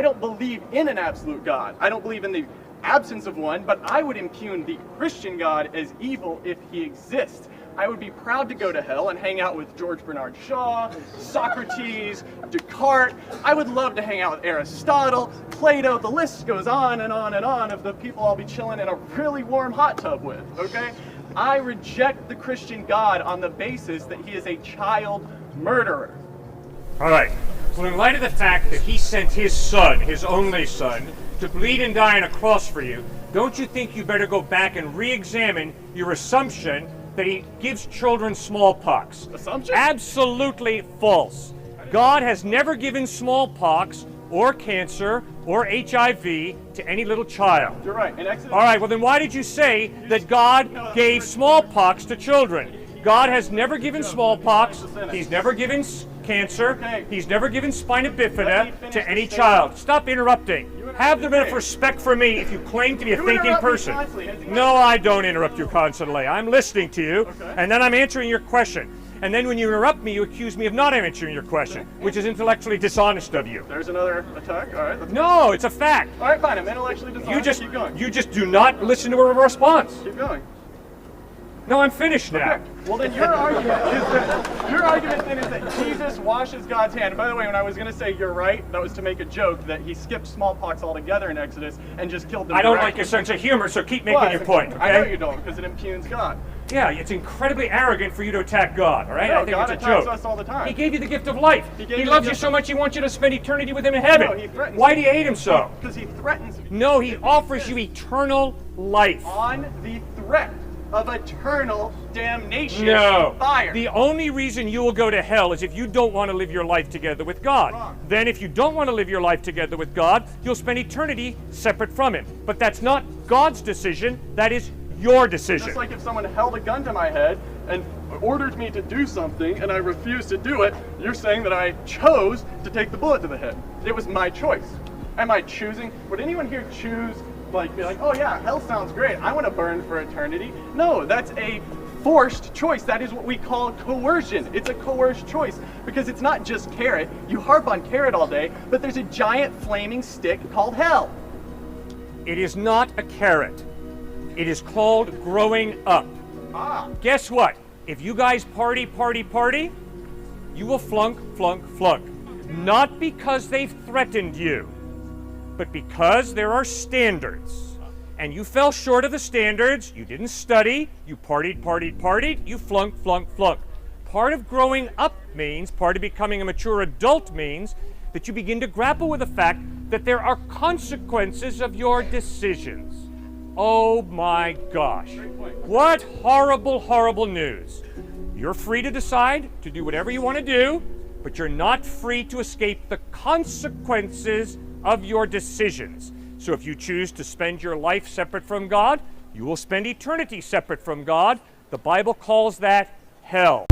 don't believe in an absolute God. I don't believe in the absence of one, but I would impugn the Christian God as evil if he exists. I would be proud to go to hell and hang out with George Bernard Shaw, Socrates, Descartes. I would love to hang out with Aristotle, Plato. The list goes on and on and on of the people I'll be chilling in a really warm hot tub with, okay? I reject the Christian God on the basis that he is a child murderer. All right. Well, in light of the fact that he sent his son, his only son, to bleed and die on a cross for you, don't you think you better go back and re-examine your assumption that he gives children smallpox? Assumption? Absolutely false. God has never given smallpox or cancer or HIV to any little child. You're right. In Exodus. All right, well then why did you say that God gave smallpox to children? God has never given smallpox, he's never given cancer, he's never given spina bifida to any child. Stop interrupting. Have the bit of respect for me if you claim to be a thinking person. No, I don't interrupt you constantly. I'm listening to you, and then I'm answering your question. And then when you interrupt me, you accuse me of not answering your question, which is intellectually dishonest of you. There's another attack. All right. No, it's a fact. All right, fine. I'm intellectually dishonest. Keep going. You just do not listen to a response. Keep going. No, I'm finished now. Okay. Well, then your argument is that Jesus washes God's hand. And by the way, when I was going to say you're right, that was to make a joke that he skipped smallpox altogether in Exodus and just killed them. I don't like your sense of humor, so keep making your point. Okay? I know you don't, because it impugns God. Yeah, it's incredibly arrogant for you to attack God, all right? No, I think God it's a attacks joke. us all the time. He gave you the gift of life. He loves you so much he wants you to spend eternity with him in heaven. No, he threatens Why do you hate him so? Because he threatens me. No, he offers you eternal life. On the threat of eternal damnation No. fire. The only reason you will go to hell is if you don't want to live your life together with God. Wrong. Then if you don't want to live your life together with God, you'll spend eternity separate from him. But that's not God's decision, that is your decision. Just like if someone held a gun to my head and ordered me to do something and I refused to do it, you're saying that I chose to take the bullet to the head. It was my choice. Am I choosing? Would anyone here choose, like, be like, oh yeah, hell sounds great, I want to burn for eternity? No, that's a forced choice. That is what we call coercion. It's a coerced choice because it's not just carrot. You harp on carrot all day, but there's a giant flaming stick called hell. It is not a carrot. It is called growing up. Ah. Guess what? If you guys party, you will flunk. Not because they've threatened you, but because there are standards. And you fell short of the standards, you didn't study, you partied, you flunk. Part of growing up means, part of becoming a mature adult means, that you begin to grapple with the fact that there are consequences of your decisions. Oh my gosh. What horrible news. You're free to decide to do whatever you want to do, but you're not free to escape the consequences of your decisions. So if you choose to spend your life separate from God, you will spend eternity separate from God. The Bible calls that hell.